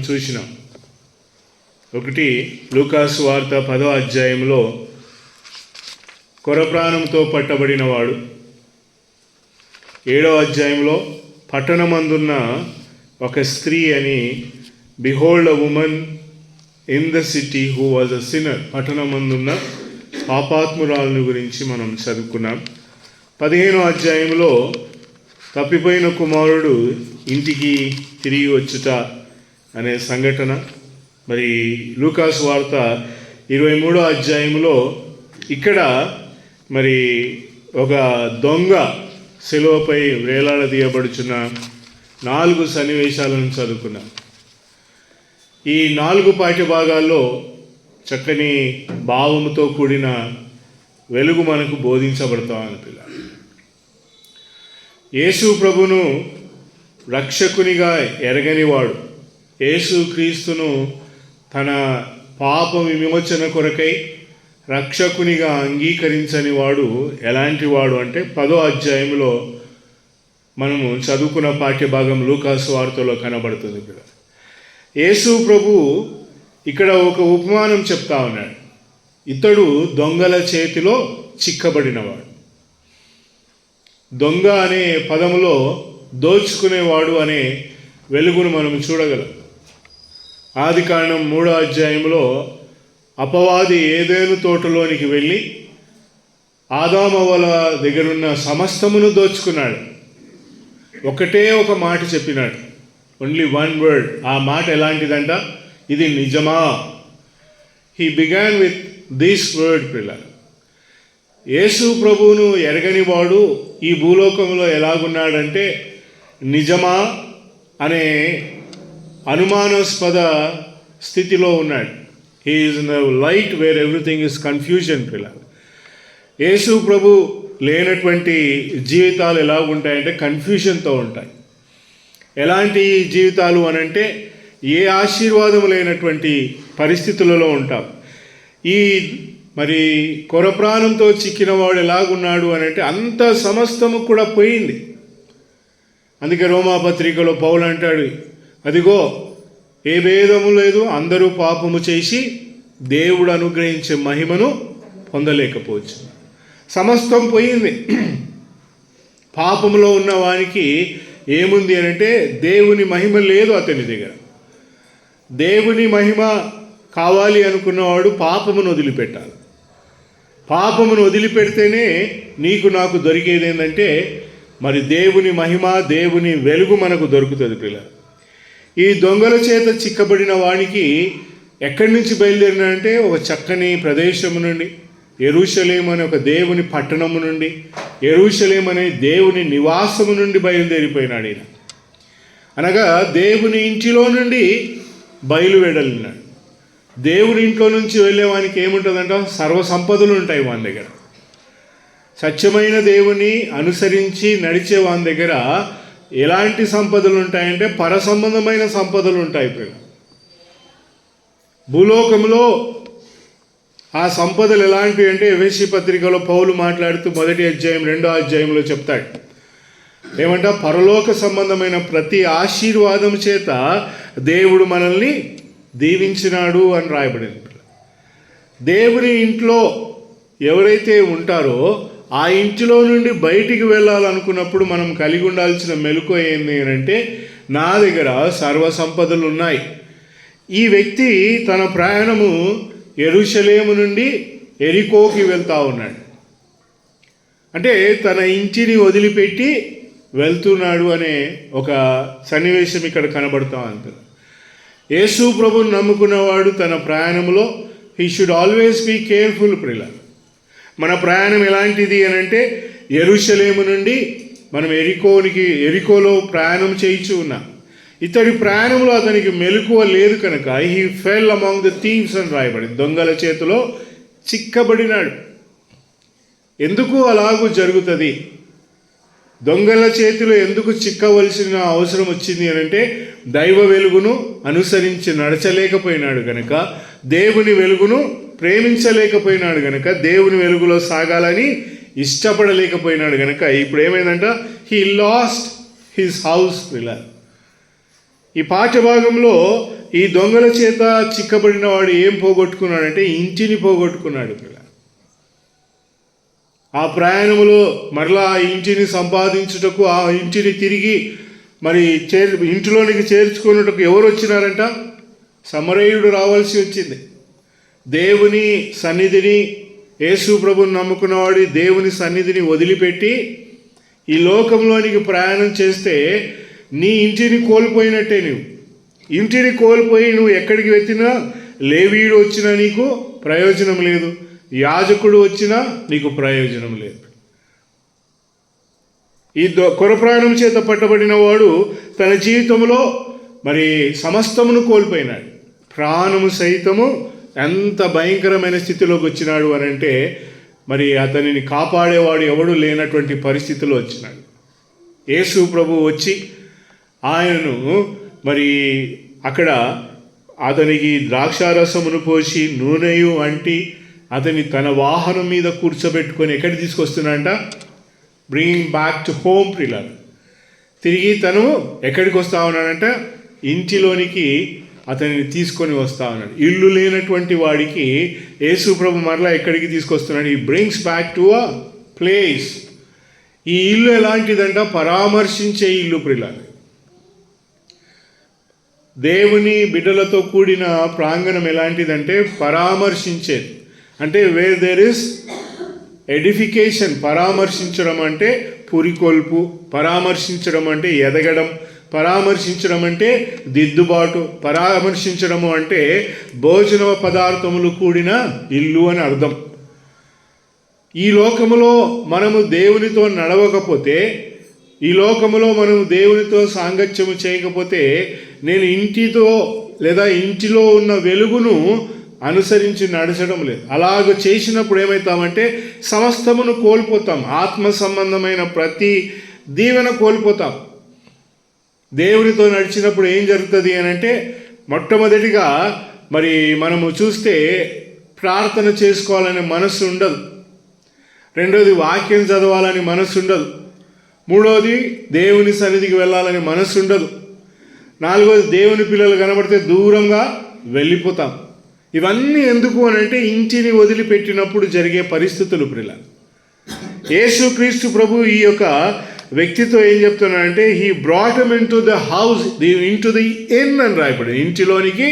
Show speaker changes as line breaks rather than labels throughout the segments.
చూసినాం. ఒకటి లూకాసు వార్త 10వ అధ్యాయంలో కొరప్రాణంతో పట్టబడిన వాడు, 7వ అధ్యాయంలో పట్టణమందున్న ఒక స్త్రీ అని, behold a woman in the city who was a sinner, పట్టణమందున్న పాపాత్మురాలను గురించి మనం చదువుకున్నాం. 15వ అధ్యాయంలో తప్పిపోయిన కుమారుడు ఇంటికి తిరిగి వచ్చుట అనే సంఘటన. మరి లూకాసు వార్త 23వ అధ్యాయంలో ఇక్కడ మరి ఒక దొంగ శిలువపై వేలాడదీయబడుచున్న 4 సన్నివేశాలను చదువుకున్నాం. ఈ 4 పాఠ్యభాగాల్లో చక్కని భావముతో కూడిన వెలుగు మనకు బోధించబడతా అని పిల్లలు. యేసు ప్రభును రక్షకునిగా ఎరగనివాడు, యేసు క్రీస్తును తన పాప విమోచన కొరకై రక్షకునిగా అంగీకరించని వాడు ఎలాంటి వాడు అంటే 10వ అధ్యాయంలో మనము చదువుకున్న పాఠ్యభాగం లూకాసు వార్తలో కనబడుతుంది. యేసు ప్రభు ఇక్కడ ఒక ఉపమానం చెప్తా ఉన్నాడు. ఇతడు దొంగల చేతిలో చిక్కబడినవాడు. దొంగ అనే పదములో దోచుకునేవాడు అనే వెలుగును మనం చూడగలం. ఆదికాండం 3వ అధ్యాయంలో అపవాది ఏదేను తోటలోనికి వెళ్ళి ఆదామవ్వల దగ్గరున్న సమస్తమును దోచుకున్నాడు. ఒకటే ఒక మాట చెప్పినాడు, ఓన్లీ వన్ వర్డ్. ఆ మాట ఎలాంటిదంట, ఇది నిజమా? He began with this word పిల్లలు. యేసు ప్రభువును ఎరగని వాడు ఈ భూలోకంలో ఎలాగున్నాడంటే నిజమా అనే అనుమానాస్పద స్థితిలో ఉన్నాడు. He is in the light where everything is confusion పిల్లలు. యేసు ప్రభు లేనటువంటి జీవితాలు ఎలా ఉంటాయంటే కన్ఫ్యూజన్తో ఉంటాయి. ఎలాంటి జీవితాలు అనంటే ఏ ఆశీర్వాదం లేనటువంటి పరిస్థితులలో ఉంటాం. ఈ మరి కొరప్రాణంతో చిక్కిన వాడు ఎలాగున్నాడు అనంటే అంత సమస్తము కూడా పోయింది. అందుకే రోమాపత్రికలో పౌలు అంటాడు, అదిగో ఏ భేదము లేదు, అందరూ పాపము చేసి దేవుడు అనుగ్రహించే మహిమను పొందలేకపోవచ్చు. సమస్తం పోయింది. పాపములో ఉన్న వానికి ఏముంది అనంటే దేవుని మహిమ లేదు అతని దగ్గర. దేవుని మహిమ కావాలి అనుకున్నవాడు పాపమును వదిలిపెట్టాలి. పాపమును వదిలిపెడితేనే నీకు నాకు దొరికేది ఏంటంటే మరి దేవుని మహిమ, దేవుని వెలుగు మనకు దొరుకుతుంది పిల్లలు. ఈ దొంగల చేత చిక్కబడిన వానికి ఎక్కడి నుంచి బయలుదేరినంటే ఒక చక్కని ప్రదేశము నుండి, యెరూషలేము అనే ఒక దేవుని పట్టణము నుండి, యెరూషలేము అనే దేవుని నివాసము నుండి బయలుదేరిపోయినాడు ఈయన. అనగా దేవుని ఇంటిలో నుండి బయలువెడలినాడు. దేవుని ఇంట్లో నుంచి వెళ్ళేవానికి ఏముంటుందంట, సర్వ సంపదలు ఉంటాయి వాని దగ్గర. సత్యమైన దేవుని అనుసరించి నడిచే వాని దగ్గర ఎలాంటి సంపదలు ఉంటాయంటే పర సంబంధమైన సంపదలు ఉంటాయి. భూలోకంలో ఆ సంపదలు ఎలాంటివి అంటే ఎఫెసీ పత్రికలో పౌలు మాట్లాడుతూ 1వ అధ్యాయం 2వ అధ్యాయంలో చెప్తాడు. ఏమంట, పరలోక సంబంధమైన ప్రతి ఆశీర్వాదం చేత దేవుడు మనల్ని దీవించినాడు అని రాయబడింది. దేవుని ఇంట్లో ఎవరైతే ఉంటారో ఆ ఇంటిలో నుండి బయటికి వెళ్ళాలనుకున్నప్పుడు మనం కలిగి ఉండాల్సిన మెలకువ ఏంది అంటే నా దగ్గర సర్వ సంపదలు ఉన్నాయి. ఈ వ్యక్తి తన ప్రయాణము యెరూషలేము నుండి ఎరికోకి వెళ్తూ ఉన్నాడు. అంటే తన ఇంటిని వదిలిపెట్టి వెళ్తున్నాడు అనే ఒక సన్నివేశం ఇక్కడ కనబడుతూ ఉంటుంది. యేసు ప్రభుని నమ్ముకున్నవాడు తన ప్రయాణంలో he should always be careful ప్రిల. మన ప్రయాణం ఎలాంటిది అనంటే యెరూషలేము నుండి మనం ఎరికోలో ప్రయాణం చేయించు ఉన్నాం. ఇతడి ప్రయాణంలో అతనికి మెలకువ లేదు కనుక he fell among the thieves అని రాయబడింది. దొంగల చేతిలో చిక్కబడినాడు. ఎందుకు అలాగూ జరుగుతుంది? దొంగల చేతిలో ఎందుకు చిక్కవలసిన అవసరం వచ్చింది అనంటే దైవ వెలుగును అనుసరించి నడచలేకపోయినాడు కనుక, దేవుని వెలుగును ప్రేమించలేకపోయినాడు కనుక, దేవుని వెలుగులో సాగాలని ఇష్టపడలేకపోయినాడు కనుక ఇప్పుడు ఏమైందంట, హీ లాస్ట్ హిస్ హౌస్ పిల్లర్. ఈ పాఠ్యభాగంలో ఈ దొంగల చేత చిక్కబడిన వాడు ఏం పోగొట్టుకున్నాడంటే ఇంటిని పోగొట్టుకున్నాడు. ఆ ప్రయాణములో మరలా ఆ ఇంటిని సంపాదించుటకు, ఆ ఇంటిని తిరిగి మరి ఇంటిలోనికి చేర్చుకున్నటకు ఎవరు వచ్చినారంట? సమరయుడు రావాల్సి వచ్చింది. దేవుని సన్నిధిని, యేసు ప్రభుని నమ్ముకున్నవాడు దేవుని సన్నిధిని వదిలిపెట్టి ఈ లోకంలోనికి ప్రయాణం చేస్తే నీ ఇంటిని కోల్పోయినట్టే. నువ్వు ఇంటిని కోల్పోయి నువ్వు ఎక్కడికి వెతినా, లేవీయుడు వచ్చినా నీకు ప్రయోజనం లేదు, యాజకుడు వచ్చినా నీకు ప్రయోజనం లేదు. ఈ కొరప్రాణం చేత పట్టబడిన వాడు తన జీవితంలో మరి సమస్తమును కోల్పోయినాడు. ప్రాణము సైతము ఎంత భయంకరమైన స్థితిలోకి వచ్చినాడు అని అంటే మరి అతనిని కాపాడేవాడు ఎవడు లేనటువంటి పరిస్థితిలో వచ్చినాడు. యేసు ప్రభు వచ్చి ఆయనను మరి అక్కడ అతనికి ద్రాక్షారసమును పోసి నూనెయు అంటి అతని తన వాహనం మీద కూర్చోబెట్టుకొని ఎక్కడికి తీసుకొస్తున్నాడంట? బ్రింగింగ్ బ్యాక్ టు హోమ్ ప్రిలర్. తిరిగి తను ఎక్కడికి వస్తా ఉన్నాడంట? ఇంటిలోనికి అతనిని తీసుకొని వస్తా ఉన్నాడు. ఇల్లు లేనటువంటి వాడికి యేసు ప్రభు మరలా ఎక్కడికి తీసుకొస్తున్నాడు? ఈ brings back to a place. ఈ ఇల్లు ఎలాంటిదంట? పరామర్శించే ఇల్లు ప్రిలర్. దేవుని బిడ్డలతో కూడిన ప్రాంగణం ఎలాంటిదంటే పరామర్శించేది. అంటే వేర్ దేర్ ఇస్ ఎడిఫికేషన్. పరామర్శించడం అంటే పురికొల్పు, పరామర్శించడం అంటే ఎదగడం, పరామర్శించడం అంటే దిద్దుబాటు, పరామర్శించడము అంటే భోజన పదార్థములు కూడిన ఇల్లు అని అర్థం. ఈ లోకములో మనము దేవునితో నడవకపోతే, ఈ లోకములో మనము దేవునితో సాంగత్యము చేయకపోతే, నేను ఇంటితో లేదా ఇంటిలో ఉన్న వెలుగును అనుసరించి నడచడం లేదు. అలాగ చేసినప్పుడు ఏమవుతామంటే సమస్తమును కోల్పోతాం. ఆత్మ సంబంధమైన ప్రతి దీవెన కోల్పోతాం. దేవునితో నడిచినప్పుడు ఏం జరుగుతుంది అని అంటే మొట్టమొదటిగా మరి మనము చూస్తే ప్రార్థన చేసుకోవాలనే మనస్సు ఉండదు. రెండోది వాక్యం చదవాలని మనస్సు ఉండదు. మూడోది దేవుని సన్నిధికి వెళ్ళాలని మనస్సు ఉండదు. నాలుగోది దేవుని పిల్లలు కనబడితే దూరంగా వెళ్ళిపోతాం. ఇవన్నీ ఎందుకు అని అంటే ఇంటిని వదిలిపెట్టినప్పుడు జరిగే పరిస్థితులు ప్రిల. యేసుక్రీస్తు ప్రభు ఈ యొక్క వ్యక్తితో ఏం చెప్తున్నాడంటే he brought him into the house, into the in అని రాయబడి, ఇంటిలోనికి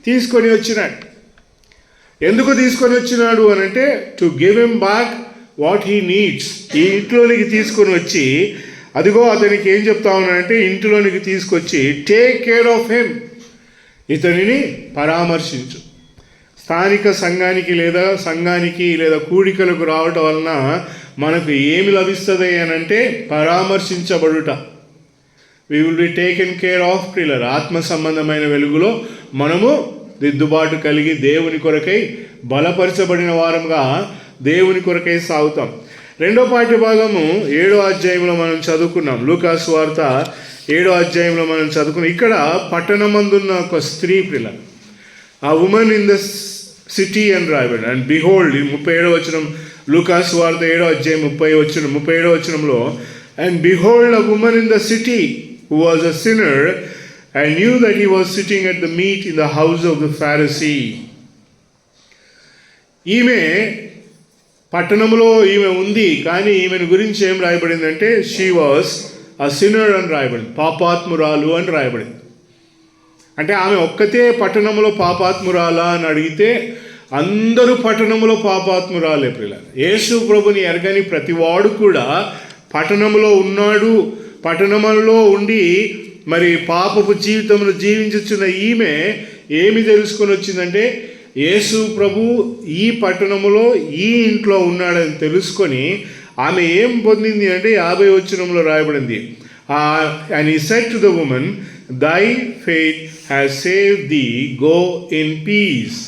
తీసుకొని వచ్చినాడు. ఎందుకు తీసుకొని వచ్చినాడు అని అంటే to give him back what he needs. ఈ ఇంట్లోనికి తీసుకొని వచ్చి అదిగో అతనికి ఏం చెప్తా ఉన్నాడంటే ఇంటిలోనికి తీసుకొచ్చి టేక్ కేర్ ఆఫ్ హిమ్, ఇతనిని పరామర్శించు. స్థానిక సంఘానికి లేదా కూడికలకు రావటం వలన మనకు ఏమి లభిస్తుంది అని అంటే పరామర్శించబడుట. We will be taken care of ప్రిలర్. ఆత్మ సంబంధమైన వెలుగులో మనము దిద్దుబాటు కలిగి దేవుని కొరకై బలపరచబడిన వారంగా దేవుని కొరకై సాగుతాం. రెండో పాఠ్య భాగము 7వ అధ్యాయంలో మనం చదువుకున్నాం. లూకాసు వార్త 7వ అధ్యాయంలో మనం చదువుకున్నాం. ఇక్కడ పట్టణమందున్న ఒక స్త్రీ ప్రిల, ఆ ఉమెన్ ఇన్ ద సిటీ అని రాయబడి. అండ్ బిహోల్డ్, 37వ వచనం, లూకాసు వార్త 7వ అధ్యాయం 37వ వచనంలో, and behold a women in the city who was a sinner and knew that he was sitting at the meet in the house of the Pharisee. ఈమె పట్టణంలో ఈమె ఉంది, కానీ ఈమెను గురించి ఏం రాయబడిందంటే షీ వాజ్ అ సిన్నర్ అని రాయబడింది, పాపాత్మురాలు అని రాయబడింది. అంటే ఆమె ఒక్కతే పట్టణంలో పాపాత్మురాలా అని అడిగితే అందరూ పట్టణంలో పాపాత్మురాలే ప్రియుల. యేసు ప్రభుని ఎరగని ప్రతివాడు కూడా పట్టణంలో ఉన్నాడు. పట్టణంలో ఉండి మరి పాపపు జీవితంలో జీవించుచున్న ఈమె ఏమి తెలుసుకొని వచ్చిందంటే యేసు ప్రభు ఈ పట్టణంలో ఈ ఇంట్లో ఉన్నాడని తెలుసుకొని ఆమె ఏం పొందింది అంటే 50వ వచనంలో రాయబడింది, and he said to the woman, thy faith has saved thee, go in peace.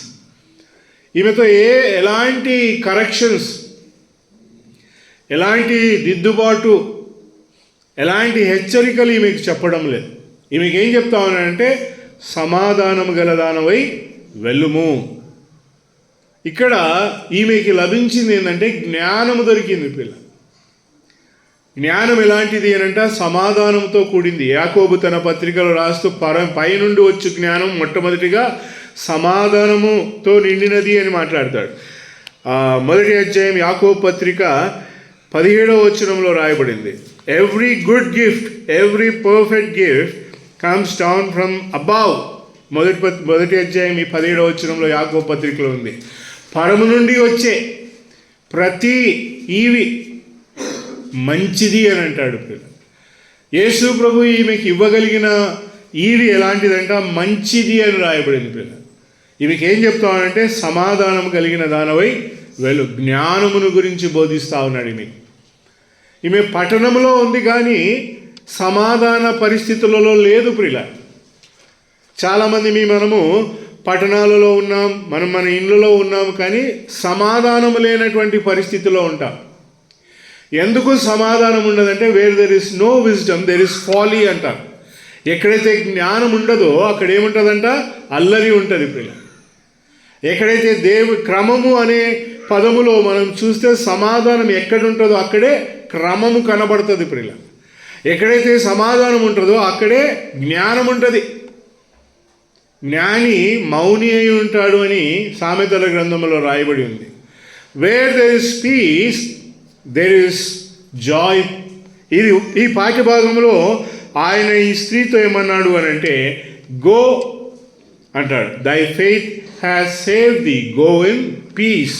ఈమెతో ఎలాంటి కరెక్షన్స్, ఎలాంటి దిద్దుబాటు, ఎలాంటి హెచ్చరికలు ఈమెకు చెప్పడం లేదు. ఈమెకి ఏం చెప్తా ఉన్నానంటే సమాధానం గలదానవై వెళ్ళుము. ఇక్కడ ఈమెకి లభించింది ఏంటంటే జ్ఞానము దొరికింది పిల్ల. జ్ఞానం ఎలాంటిది అనంట? సమాధానంతో కూడింది. యాకోబు తన పత్రికలో రాస్తూ పైనుండి వచ్చు జ్ఞానం మొట్టమొదటిగా సమాధానముతో నిండినది అని మాట్లాడతాడు. మొదటి అధ్యాయం యాకోబు పత్రిక 17వ వచనంలో రాయబడింది, every good gift, every perfect gift comes down from above. మొదటి అధ్యాయం ఈ 17వ వచనంలో యాకోబు పత్రికలో ఉంది. పరము నుండి వచ్చే ప్రతి ఈవి మంచిది అని అంటాడు. యేసు ప్రభు ఈమెకి ఇవ్వగలిగిన ఈవి ఎలాంటిదంట? మంచిది అని రాయబడింది. పిల్లలు, ఈమెకి ఏం చెప్తామనంటే సమాధానం కలిగిన దానవై వెళ్ళు, జ్ఞానమును గురించి బోధిస్తూ ఉన్నాడు. ఈమె పట్టణంలో ఉంది కానీ సమాధాన పరిస్థితులలో లేదు. ప్రియుల, చాలామంది మనము పట్టణాలలో ఉన్నాం, మన ఇళ్ళలో ఉన్నాం, కానీ సమాధానం లేనటువంటి పరిస్థితిలో ఉంటాం. ఎందుకు సమాధానం ఉండదంటే, where there is no wisdom there is folly అంటారు. ఎక్కడైతే జ్ఞానం ఉండదో అక్కడ ఏముంటుందంట? అల్లరి ఉంటుంది. ప్రియుల, ఎక్కడైతే క్రమము అనే పదములో మనం చూస్తే సమాధానం ఎక్కడుంటుందో అక్కడే క్రమము కనబడుతుంది. ప్రియుల, ఎక్కడైతే సమాధానం ఉంటుందో అక్కడే జ్ఞానం ఉంటుంది. జ్ఞాని మౌని అయి ఉంటాడు అని సామెతల గ్రంథంలో రాయబడి ఉంది. Wear there is piece there is Joy. ఈ పాఠ్యభాగంలో ఆయన ఈ స్త్రీతో ఏమన్నాడు అని అంటే, గో అంటాడు, దై faith has save the, go in peace.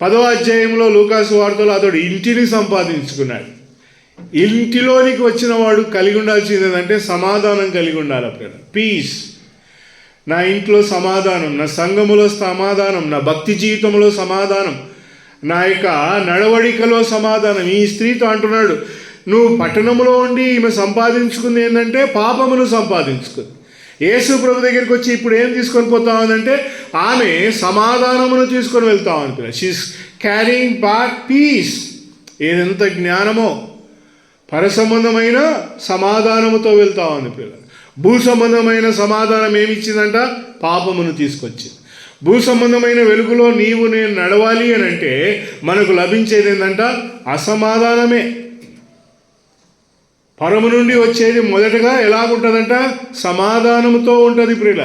10వ అధ్యాయంలో లూకాసు వార్తలో అతడు ఇంటిని సంపాదించుకున్నాడు. ఇంటిలోనికి వచ్చిన వాడు కలిగి ఉండాల్సింది ఏంటంటే సమాధానం కలిగి ఉండాలి. అప్పుడు పీస్. నా ఇంట్లో సమాధానం, నా సంఘములో సమాధానం, నా భక్తి జీవితంలో సమాధానం, నా యొక్క నడవడికలో సమాధానం. ఈ స్త్రీతో అంటున్నాడు, నువ్వు పట్టణంలో ఉండి ఈమె సంపాదించుకుంది ఏంటంటే పాపమును సంపాదించుకుంది. యేసు ప్రభు దగ్గరికి వచ్చి ఇప్పుడు ఏం తీసుకొని పోతామంటే ఆమె సమాధానమును తీసుకొని వెళ్తాం అనుకున్నా. She is carrying back peace. ఏదెంత జ్ఞానమో! పరసంబంధమైన సమాధానముతో వెళ్తామని పిల్లలు. భూ సంబంధమైన సమాధానం ఏమిచ్చిందంట? పాపమును తీసుకొచ్చింది. భూ సంబంధమైన వెలుగులో నీవు నేను నడవాలి అని అంటే మనకు లభించేది ఏంటంట? అసమాధానమే. పరము నుండి వచ్చేది మొదటగా ఎలాగుంటుందంట? సమాధానముతో ఉంటుంది. ప్రియుల,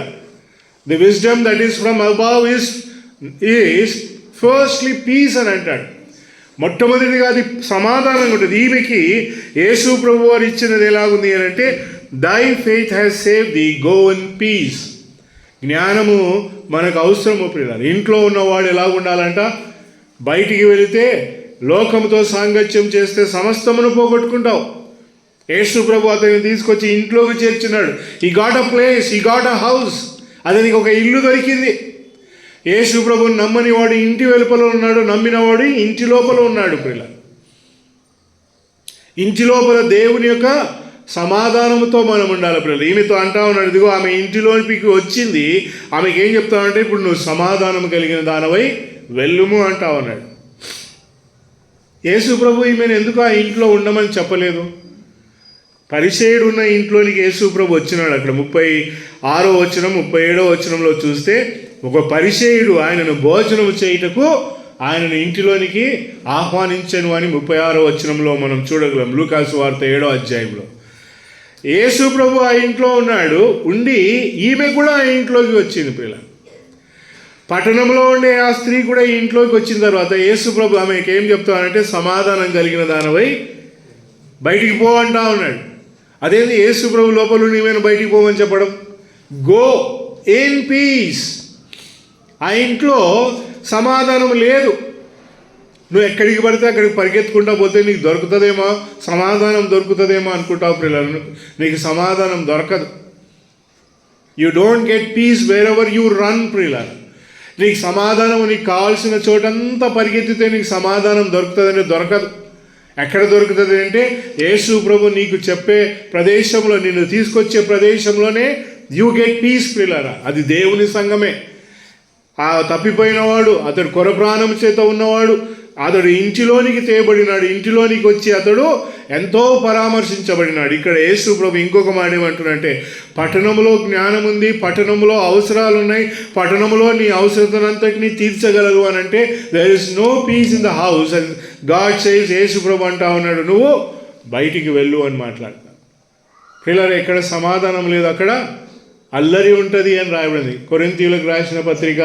the wisdom that is from above is firstly peace అని అంటాడు. మొట్టమొదటిగా అది సమాధానంగా ఉంటుంది. ఈమెకి యేసు ప్రభు వారు ఇచ్చినది ఎలాగుంది అని అంటే, దై faith has save the, go in peace. జ్ఞానము మనకు అవసరము ప్రియులారా. ఇంట్లో ఉన్నవాడు ఎలా ఉండాలంట? బయటికి వెళితే లోకంతో సాంగత్యం చేస్తే సమస్తమును పోగొట్టుకుంటావు. యేసు ప్రభు అతన్ని తీసుకొచ్చి ఇంట్లోకి చేర్చున్నాడు. ఈ గాట్ అ ప్లేస్, ఈ గాట్ అ హౌస్. అతనికి ఒక ఇల్లు దొరికింది. యేసు ప్రభుని నమ్మని వాడు ఇంటి వెలుపల ఉన్నాడు, నమ్మినవాడు ఇంటి లోపల ఉన్నాడు. ప్రియుల, ఇంటి లోపల దేవుని యొక్క సమాధానంతో మనం ఉండాలి. ప్రియుల, ఈమెతో అంటా ఉన్నాడు, ఇదిగో ఆమె ఇంటిలోనికి వచ్చింది, ఆమెకి ఏం చెప్తామంటే ఇప్పుడు నువ్వు సమాధానం కలిగిన దానవై వెళ్ళుము అంటా ఉన్నాడు. యేసు ప్రభు ఈమెను ఎందుకు ఆ ఇంట్లో ఉండమని చెప్పలేదు? పరిసయ్యుడు ఉన్న ఇంట్లోనికి యేసు ప్రభు వచ్చినాడు. అక్కడ 36వ వచనం 37వ వచనంలో చూస్తే ఒక పరిసయ్యుడు ఆయనను భోజనం చేయుటకు ఆయనను ఇంటిలోనికి ఆహ్వానించను అని 36వ వచనంలో మనం చూడగలం. లూకాసు వార్త 7వ అధ్యాయంలో యేసు ప్రభు ఆ ఇంట్లో ఉన్నాడు. ఉండి ఈమె కూడా ఆ ఇంట్లోకి వచ్చింది. పిల్ల, పట్టణంలో ఉండే ఆ స్త్రీ కూడా ఈ ఇంట్లోకి వచ్చిన తర్వాత యేసు ప్రభు ఆమెకి ఏం చెప్తానంటే సమాధానం కలిగిన దానివై బయటికి పో అంటా ఉన్నాడు. అదేంటి యేసు ప్రభు లోపల నీవేనా బయటికి పోమని చెప్పడం? Go in peace. ఆ ఇంట్లో సమాధానం లేదు. నువ్వు ఎక్కడికి పడితే అక్కడికి పరిగెత్తుకుంటా పోతే నీకు దొరుకుతుందేమో, సమాధానం దొరుకుతుందేమో అనుకుంటావు. పిల్లలను నీకు సమాధానం దొరకదు. You don't get piece wear ever you run. ప్రియులారా, నీకు సమాధానం నీకు కావాల్సిన చోటంతా పరిగెత్తితే నీకు సమాధానం దొరుకుతుందంటే దొరకదు. ఎక్కడ దొరుకుతుంది అంటే యేసు ప్రభు నీకు చెప్పే ప్రదేశంలో, నిన్ను తీసుకొచ్చే ప్రదేశంలోనే యూ గెట్ పీస్. ప్రియులారా, అది దేవుని సంఘమే. ఆ తప్పిపోయినవాడు, అతడు కొర ప్రాణం చేత ఉన్నవాడు, అతడు ఇంటిలోనికి తేబడినాడు. ఇంటిలోనికి వచ్చి అతడు ఎంతో పరామర్శించబడినాడు. ఇక్కడ యేసు ప్రభు ఇంకొక మాట ఏమంటున్నాడంటే, పట్టణంలో జ్ఞానం ఉంది, పట్టణంలో అవసరాలు ఉన్నాయి, పట్టణంలో నీ అవసరతనంతటినీ తీర్చగలరు అని అంటే there is no peace in the house and God says. యేసు ప్రభు అంటా ఉన్నాడు, నువ్వు బయటికి వెళ్ళు అని మాట్లాడతాను. పిల్లలు ఎక్కడ సమాధానం లేదు, అక్కడ అల్లరి ఉంటుంది అని రాయబడింది. కొరింథీయులకు రాసిన పత్రిక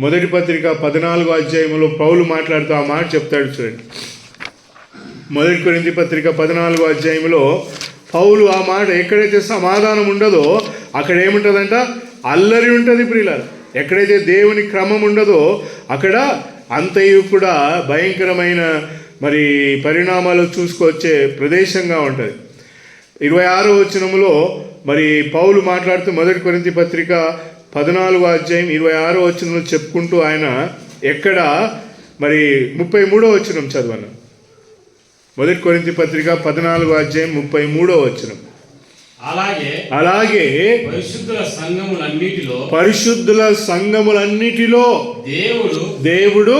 మొదటి పత్రిక 14వ అధ్యాయంలో పౌలు మాట్లాడుతూ ఆ మాట చెప్తాడు చూడండి. మొదటి కొరింథీ పత్రిక 14వ అధ్యాయంలో పౌలు ఆ మాట, ఎక్కడైతే సమాధానం ఉండదో అక్కడ ఏముంటుందంట, అల్లరి ఉంటుంది ప్రియులారా. ఎక్కడైతే దేవుని క్రమం ఉండదో అక్కడ అంతయు కూడా భయంకరమైన మరి పరిణామాలు చూసుకొచ్చే ప్రదేశంగా ఉంటుంది. 26వ వచనంలో మరి పౌలు మాట్లాడుతూ మొదటి కొరింథీ పత్రిక 14వ అధ్యాయం 26వ వచనంలో చెప్పుకుంటూ ఆయన ఎక్కడ మరి 33వ వచనం చదవను. మొదటి కొరింథీ పత్రిక 14వ అధ్యాయం 33వ వచనం. అలాగే పరిశుద్ధుల సంఘములన్నిటిలో దేవుడు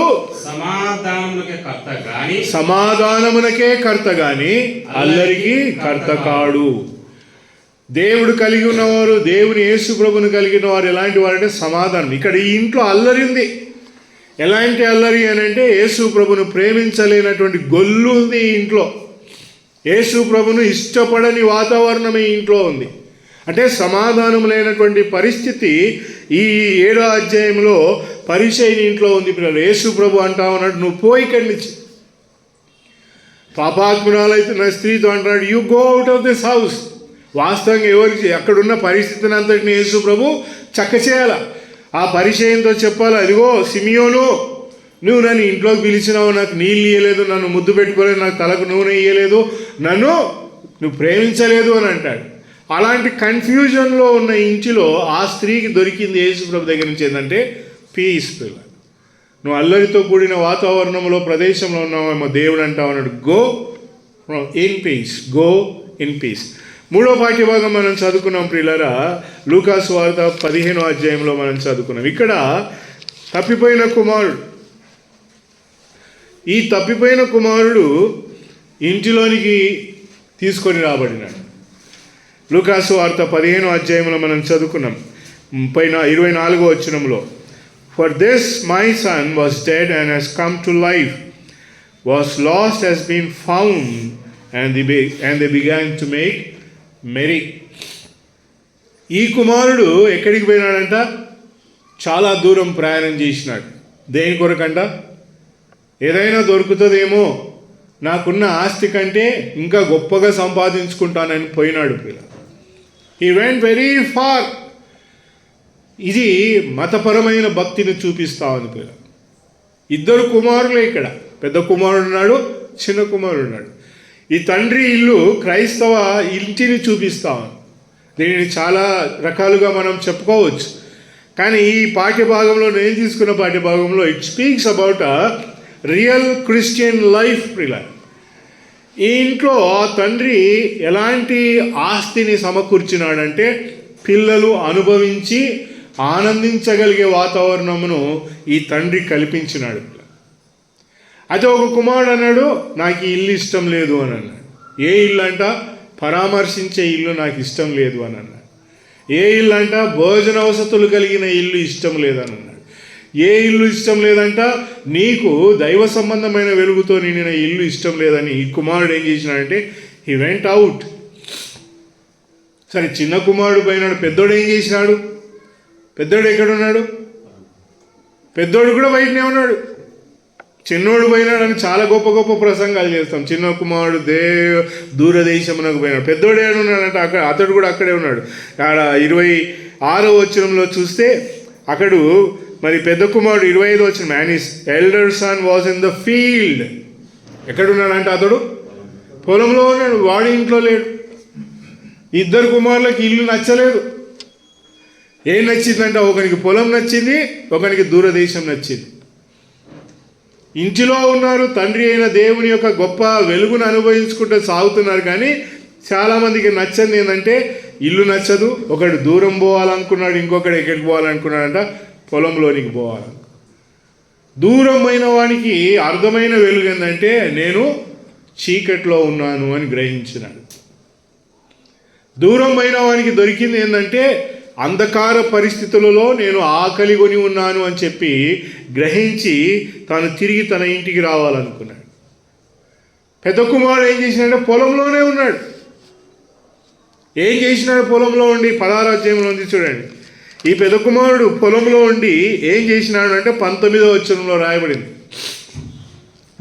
సమాధానమునకే కర్త గాని అల్లరికి కర్త కాడు. దేవుడు కలిగి ఉన్నవారు, దేవుని యేసు ప్రభుని కలిగిన వారు ఎలాంటి వారంటే సమాధానం. ఇక్కడ ఈ ఇంట్లో అల్లరి ఉంది. ఎలాంటి అల్లరి అని అంటే యేసు ప్రభును ప్రేమించలేనటువంటి గొల్లు ఉంది ఈ ఇంట్లో. యేసు ప్రభును ఇష్టపడని వాతావరణం ఈ ఇంట్లో ఉంది. అంటే సమాధానం లేనటువంటి పరిస్థితి ఈ 7వ అధ్యాయంలో పరిసయ్యుని ఇంట్లో ఉంది. పిల్లలు, యేసు ప్రభు అంటా ఉన్నాడు, నువ్వు పోయి ఇక్కడి నుంచి. పాపాత్మురాలైతే నా స్త్రీతో అంటున్నాడు, you go out of this house. వాస్తవంగా ఎవరికి అక్కడున్న పరిస్థితిని అంతటిని యేసు ప్రభు చక్క చేయాల. ఆ పరిచయంతో చెప్పాలి, అదిగో సిమియోను, నువ్వు నన్ను ఇంట్లోకి పిలిచినావు, నాకు నీళ్ళు ఇయ్యలేదు, నన్ను ముద్దు పెట్టుకోలేదు, నాకు తలకు నూనె ఇయ్యలేదు, నన్ను నువ్వు ప్రేమించలేదు అని అంటాడు. అలాంటి కన్ఫ్యూజన్లో ఉన్న ఇంటిలో ఆ స్త్రీకి దొరికింది యేసు ప్రభు దగ్గర నుంచి ఏంటంటే పీస్. పిల్ల, నువ్వు అల్లరితో కూడిన వాతావరణంలో ప్రదేశంలో ఉన్నావేమో, దేవుడు అంటా ఉన్నాడు, go in peace, go in peace. 3వ పాఠ్యభాగం మనం చదువుకున్నాం ప్రియులారా, లూకాసు వార్త 15వ అధ్యాయంలో మనం చదువుకున్నాం. ఇక్కడ తప్పిపోయిన కుమారుడు, ఈ తప్పిపోయిన కుమారుడు ఇంటిలోనికి తీసుకొని రాబడినాడు. లూకాసు వార్త 15వ అధ్యాయంలో మనం చదువుకున్నాం 24వ వచనంలో, for this my son was dead and he's come to life, was lost he's been found and they began to make merry. ఈ కుమారుడు ఎక్కడికి పోయినాడంట, చాలా దూరం ప్రయాణం చేసినాడు. దేని కొరకంట, ఏదైనా దొరుకుతుందేమో, నాకున్న ఆస్తి కంటే ఇంకా గొప్పగా సంపాదించుకుంటానని పోయినాడు పిల్ల. He went very far. ఇది మతపరమైన భక్తిని చూపిస్తా ఉంది పిల్ల. 2 కుమారులే ఇక్కడ, పెద్ద కుమారుడు ఉన్నాడు, చిన్న కుమారుడు ఉన్నాడు. ఈ తండ్రి ఇల్లు క్రైస్తవ ఇంటిని చూపిస్తా ఉంది. దీనిని చాలా రకాలుగా మనం చెప్పుకోవచ్చు. కానీ ఈ పాఠ్యభాగంలో, నేను తీసుకున్న పాఠ్యభాగంలో, it speaks about a real Christian life. ప్రిలా, ఈ ఇంట్లో ఆ తండ్రి ఎలాంటి ఆస్తిని సమకూర్చినాడంటే పిల్లలు అనుభవించి ఆనందించగలిగే వాతావరణమును ఈ తండ్రి కల్పించినాడు. అయితే ఒక కుమారుడు అన్నాడు, నాకు ఈ ఇల్లు ఇష్టం లేదు అని అన్నాడు. ఏ ఇల్లు అంట, పరామర్శించే ఇల్లు నాకు ఇష్టం లేదు అని అన్నాడు. ఏ ఇల్లు అంట, భోజన వసతులు కలిగిన ఇల్లు ఇష్టం లేదని అన్నాడు. ఏ ఇల్లు ఇష్టం లేదంట, నీకు దైవ సంబంధమైన వెలుగుతో నిండిన ఇల్లు ఇష్టం లేదని ఈ కుమారుడు ఏం చేసినాడంటే హీ వెంట్ అవుట్. సరే, చిన్న కుమారుడు పోయినాడు, పెద్దోడు ఏం చేసినాడు? పెద్దోడు ఎక్కడున్నాడు? పెద్దోడు కూడా బయటనే ఉన్నాడు. చిన్నోడు పోయినాడని చాలా గొప్ప గొప్ప ప్రసంగాలు చేస్తాం. చిన్న కుమారుడు దూరదేశమునకు పోయినాడు. పెద్దోడు ఏడున్నాడంటే అతడు కూడా అక్కడే ఉన్నాడు. ఆడ 26వ వచనంలో చూస్తే అక్కడు మరి పెద్ద కుమారుడు 25వ వచనం, and his elder son was in the field. ఎక్కడున్నాడంటే అతడు పొలంలో ఉన్నాడు, వాడి ఇంట్లో లేడు. 2 కుమారులకు ఇల్లు నచ్చలేదు. ఏం నచ్చిందంటే, ఒకనికి పొలం నచ్చింది, ఒకనికి దూరదేశం నచ్చింది. ఇంటిలో ఉన్నారు, తండ్రి అయిన దేవుని యొక్క గొప్ప వెలుగును అనుభవించుకుంటూ సాగుతున్నారు. కానీ చాలామందికి నచ్చంది ఏంటంటే ఇల్లు నచ్చదు. ఒకడు దూరం పోవాలనుకున్నాడు, ఇంకొకడు ఎక్కడికి పోవాలనుకున్నాడంట, పొలంలోనికి పోవాలను. దూరమైన వానికి అర్థమైన వెలుగు ఏంటంటే, నేను చీకట్లో ఉన్నాను అని గ్రహించినాడు. దూరం అయిన వానికి దొరికింది ఏంటంటే అంధకార పరిస్థితులలో నేను ఆకలి కొని ఉన్నాను అని చెప్పి గ్రహించి తాను తిరిగి తన ఇంటికి రావాలనుకున్నాడు. పెద్ద కుమారుడు ఏం చేసినాడంటే పొలంలోనే ఉన్నాడు. ఏం చేసినాడు పొలంలో ఉండి? 16వ అధ్యాయంలో ఉంది చూడండి. ఈ పెద్ద కుమారుడు పొలంలో ఉండి ఏం చేసినాడు అంటే 19వ వచనంలో రాయబడింది.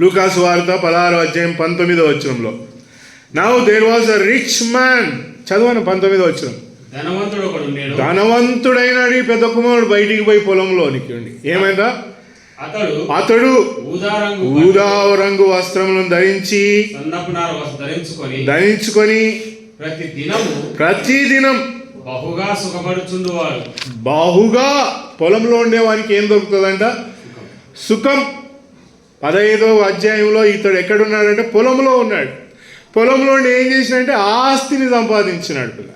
లూకాసు వార్త 16వ అధ్యాయం 19వ వచనంలో, now there was a rich man. చదవను 19వ వచనం. ధనవంతుడైనాడు ఈ పెద్ద కుమారుడు బయటికి పోయి పొలంలోనికి ఉండి ఏమైందా? అతడు ఊదా రంగు వస్త్రములను ధరించుకొని ప్రతిదినం బహుగా పొలంలో ఉండేవానికి ఏం దొరుకుతుందంట? సుఖం. 15వ అధ్యాయంలో ఇతడు ఎక్కడున్నాడంటే పొలంలో ఉన్నాడు. పొలంలో ఏం చేసినంటే ఆస్తిని సంపాదించినాడు. పిల్ల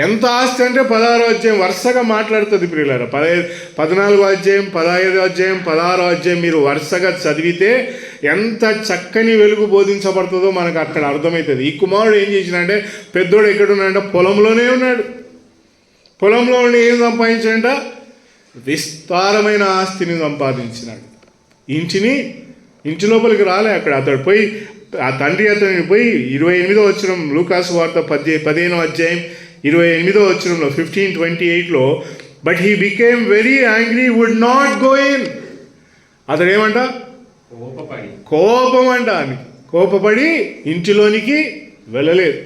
ఎంత ఆస్తి అంటే 16వ అధ్యాయం వరుసగా మాట్లాడుతుంది ప్రియులారా. 14వ అధ్యాయం, 15వ అధ్యాయం, 16వ అధ్యాయం మీరు వరుసగా చదివితే ఎంత చక్కని వెలుగు బోధించబడుతుందో మనకు అక్కడ అర్థమవుతుంది. ఈ కుమారుడు ఏం చేసినాడంటే పెద్దోడు ఎక్కడున్నాడంటే పొలంలోనే ఉన్నాడు. పొలంలో ఉండి ఏం సంపాదించాడంట? విస్తారమైన ఆస్తిని సంపాదించినాడు. ఇంటి లోపలికి రాలే. అక్కడ అతడు పోయి ఆ తండ్రి అతనిని పోయి 28వ వచనం లూకాసు వార్త 15వ అధ్యాయం 28వ వచనంలో 15:28లో, but he became very angry, would not go in. అతడు ఏమంట? కోపపడి ఇంటిలోనికి వెళ్ళలేదు.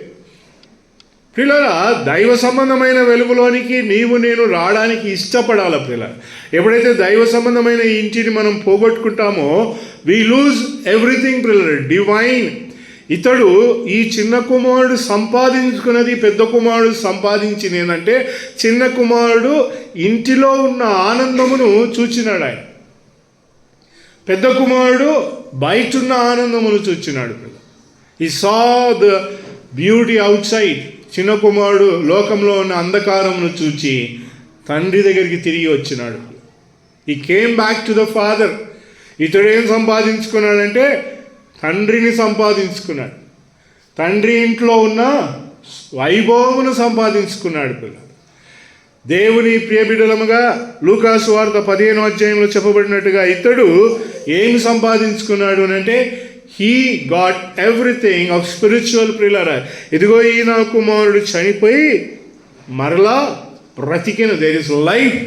ప్రియులారా, దైవ సంబంధమైన వెలుగులోనికి నీవు నేను రావడానికి ఇష్టపడాలి. ప్రియులారా, ఎప్పుడైతే దైవ సంబంధమైన ఇంటిని మనం పోగొట్టుకుంటామో వి లూజ్ ఎవ్రీథింగ్. ప్రియులారా, డివైన్. ఇతడు ఈ చిన్న కుమారుడు సంపాదించుకున్నది పెద్ద కుమారుడు సంపాదించింది ఏంటంటే చిన్న కుమారుడు ఇంటిలో ఉన్న ఆనందమును చూచినాడు. ఆయన పెద్ద కుమారుడు బయటున్న ఆనందమును చూచినాడు. ఈ saw the beauty out side. చిన్న కుమారుడు లోకంలో ఉన్న అంధకారమును చూచి తండ్రి దగ్గరికి తిరిగి వచ్చినాడు. ఈ came back to the father. ఇతడు ఏం సంపాదించుకున్నాడంటే తండ్రిని సంపాదించుకున్నాడు. తండ్రి ఇంట్లో ఉన్న వైభవమును సంపాదించుకున్నాడు. దేవుని ప్రియబిడ్డలముగా లూకాసు వార్త 15వ అధ్యాయంలో చెప్పబడినట్టుగా ఇతడు ఏమి సంపాదించుకున్నాడు అంటే he got everything of spiritual. ప్రియులారా, ఇదిగో ఈ నా కుమారుడు చనిపోయి మరలా బ్రతికిన. There is life.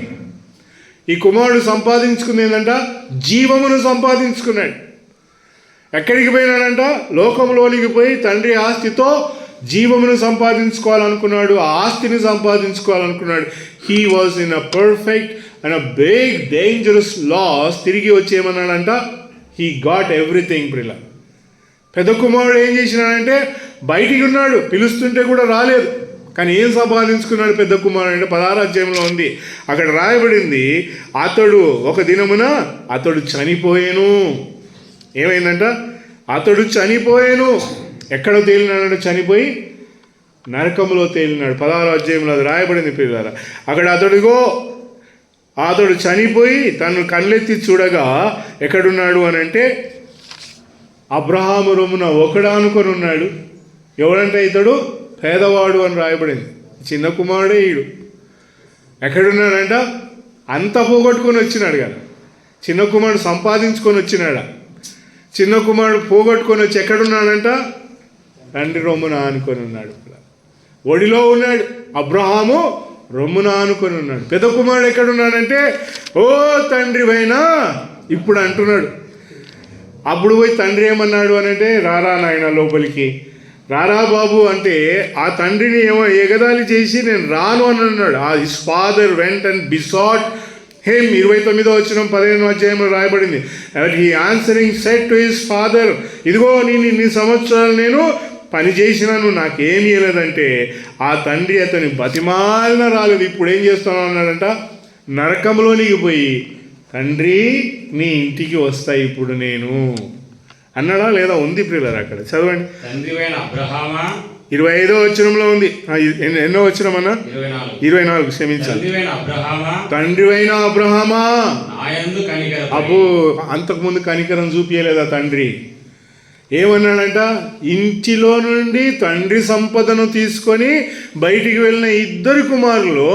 ఈ కుమారుడు సంపాదించుకుంది ఏంటంట? జీవమును సంపాదించుకున్నాడు. ఎక్కడికి పోయినాడంట? లోకంలోనికి పోయి తండ్రి ఆస్తితో జీవమును సంపాదించుకోవాలనుకున్నాడు. ఆ ఆస్తిని సంపాదించుకోవాలనుకున్నాడు. He was in a perfect and a big dangerous loss. తిరిగి వచ్చి ఏమన్నాడంట? He got everything. ప్రిలా పెద్ద కుమారుడు ఏం చేసినాడంటే బయటికి ఉన్నాడు, పిలుస్తుంటే కూడా రాలేదు. కానీ ఏం సంపాదించుకున్నాడు పెద్ద కుమారుడు అంటే 16వ అధ్యాయంలో ఉంది. అక్కడ రాయబడింది, అతడు ఒక దినమున అతడు చనిపోయాను. ఏమైందంట? అతడు చనిపోయాను. ఎక్కడో తేలినాడు? చనిపోయి నరకంలో తేలినాడు. 16వ అధ్యాయంలో అది రాయబడింది పిల్లలారా. అక్కడ అతడు చనిపోయి తను కళ్ళెత్తి చూడగా ఎక్కడున్నాడు అని అంటే అబ్రహాము రొమ్మున ఒకడానుకొని ఉన్నాడు. ఎవడంటే ఇతడు పేదవాడు అని రాయబడింది. చిన్న కుమారుడే ఈడు. ఎక్కడున్నాడంట? అంత పోగొట్టుకొని వచ్చినాడు కదా. చిన్న కుమారుడు సంపాదించుకొని వచ్చినాడా? చిన్న కుమారుడు పోగొట్టుకొని వచ్చి ఎక్కడున్నాడంట? తండ్రి రొమ్మున ఆనుకొని ఉన్నాడు. ఒడిలో ఉన్నాడు. అబ్రహాము రొమ్మున ఆనుకొని ఉన్నాడు. పెద్ద కుమారుడు ఎక్కడున్నాడంటే ఓ తండ్రి వైనా ఇప్పుడు అంటున్నాడు. అప్పుడు పోయి తండ్రి ఏమన్నాడు అని అంటే రారా నాయన లోపలికి రారా బాబు అంటే ఆ తండ్రిని ఏమో ఎగదాలి చేసి నేను రాను అని అన్నాడు. His father went and besought him. 29వ వచనం 15వ అధ్యాయంలో రాయబడింది. He answering said to his father, ఇదిగో నేను ఇన్ని సంవత్సరాలు నేను పని చేసినాను, నాకేమీ ఇవ్వలేదంటే ఆ తండ్రి అతని బతిమాలిన రాలేదు. ఇప్పుడు ఏం చేస్తాను అన్నాడంట? నరకంలోనికి పోయి తండ్రి నీ ఇంటికి వస్తా ఇప్పుడు నేను అన్నాడా లేదా? ఉంది ప్రియులారా, అక్కడ చదవండి. 25వ వచనంలో ఉంది. ఎన్నో వచనం అన్నా? 24. క్షమించాలి. తండ్రివైన అబ్రహామా. అబ్బో, అంతకుముందు కనికరం చూపించలేదా తండ్రి? ఏమన్నాడంట, ఇంటిలో నుండి తండ్రి సంపదను తీసుకొని బయటికి వెళ్ళిన ఇద్దరు కుమారులు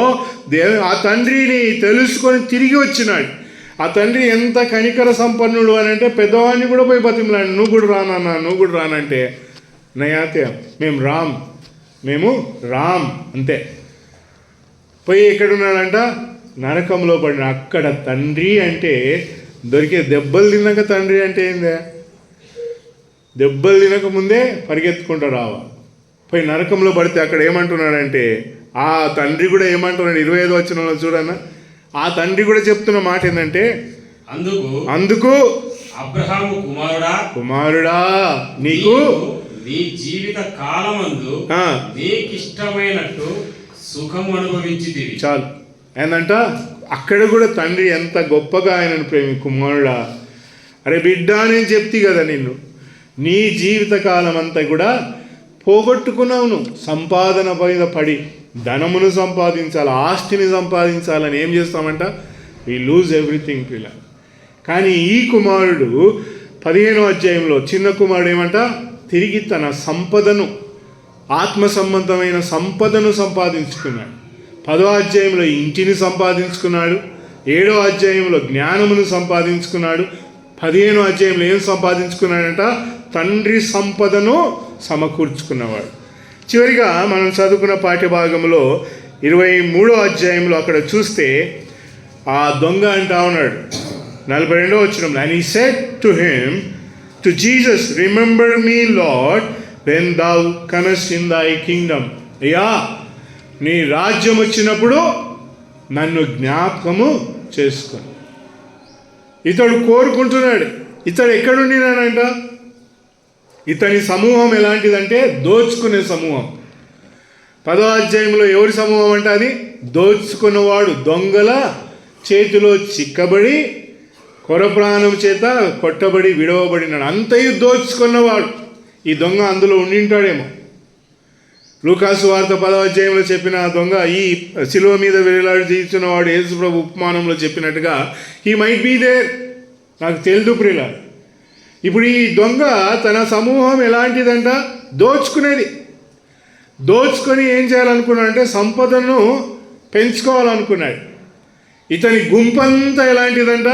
ఆ తండ్రిని తెలుసుకొని తిరిగి వచ్చినాడు. ఆ తండ్రి ఎంత కనికర సంపన్నుడు అని అంటే పెద్దవాడిని కూడా పోయి బతిమలాడు, నువ్వు కూడా రానన్నా, నువ్వు కూడా రానంటే నయాతే మేము రామ్ అంతే. పోయి ఎక్కడున్నాడంట, నరకంలో పడిన. అక్కడ తండ్రి అంటే దొరికే దెబ్బలు తిన్నాక తండ్రి అంటే ఏందే, దెబ్బలు తినక ముందే పరిగెత్తుకుంటూ రావాలి. పోయి నరకంలో పడితే అక్కడ ఏమంటున్నాడంటే ఆ తండ్రి కూడా ఏమంటున్నాడు, 25వ వచనంలో చూడన్నా, ఆ తండ్రి కూడా చెప్తున్న మాట ఏంటంటే, అందుకు
అబ్రహాము
కుమారుడా నీకు
నీ జీవిత కాలమందు నీకిష్టమైనట్టు సుఖం అనుభవించితివి.
చాలు. ఏందంట అక్కడ కూడా తండ్రి ఎంత గొప్పగా ఆయనను కుమారుడా, అరే బిడ్డ నేను చెప్తి కదా, నిన్ను నీ జీవితకాలం అంతా కూడా పోగొట్టుకున్నావు. నువ్వు సంపాదన పైన పడి ధనమును సంపాదించాలి, ఆస్తిని సంపాదించాలని ఏం చేస్తామంట, వీ లూజ్ ఎవ్రీథింగ్ పిల్ల. కానీ ఈ కుమారుడు 15వ అధ్యాయంలో చిన్న కుమారుడు ఏమంట, తిరిగి తన సంపదను, ఆత్మ సంబంధమైన సంపదను సంపాదించుకున్నాడు. 10వ అధ్యాయంలో ఇంటిని సంపాదించుకున్నాడు. 7వ అధ్యాయంలో జ్ఞానమును సంపాదించుకున్నాడు. 15వ అధ్యాయంలో ఏం సంపాదించుకున్నాడంట, తండ్రి సంపదను సమకూర్చుకున్నవాడు. చివరిగా మనం చదువుకున్న పాఠ్యభాగంలో 23వ అధ్యాయంలో అక్కడ చూస్తే ఆ దొంగ అంటా ఉన్నాడు 42వ వచనంలో, and he said to him, to Jesus, remember me Lord when thou comest in thy kingdom. అయ్యా నీ రాజ్యం వచ్చినప్పుడు నన్ను జ్ఞాపకము చేసుకో. ఇతడు కోరుకుంటున్నాడు. ఇతడు ఎక్కడుండినాడంట, ఇతని సమూహం ఎలాంటిదంటే దోచుకునే సమూహం. 10వ అధ్యాయంలో ఎవరి సమూహం అంటే అది దోచుకున్నవాడు, దొంగల చేతిలో చిక్కబడి కొరప్రాణం చేత కొట్టబడి విడవబడినాడు. అంతయు దోచుకున్నవాడు ఈ దొంగ అందులో ఉండింటాడేమో. లూకాసు వార్త 10వ అధ్యాయంలో చెప్పిన దొంగ, ఈ శిలువ మీద వేలాడి జీవిస్తున్నవాడు యేసు ప్రభు ఉపమానంలో చెప్పినట్టుగా హీ మైట్ బీ దేర్. నాకు తెలుదు ప్రియుల. ఇప్పుడు ఈ దొంగ తన సమూహం ఎలాంటిదంట, దోచుకునేది. దోచుకొని ఏం చేయాలనుకున్నాడంటే సంపదను పెంచుకోవాలనుకున్నాడు. ఇతని గుంపంతా ఎలాంటిదంట,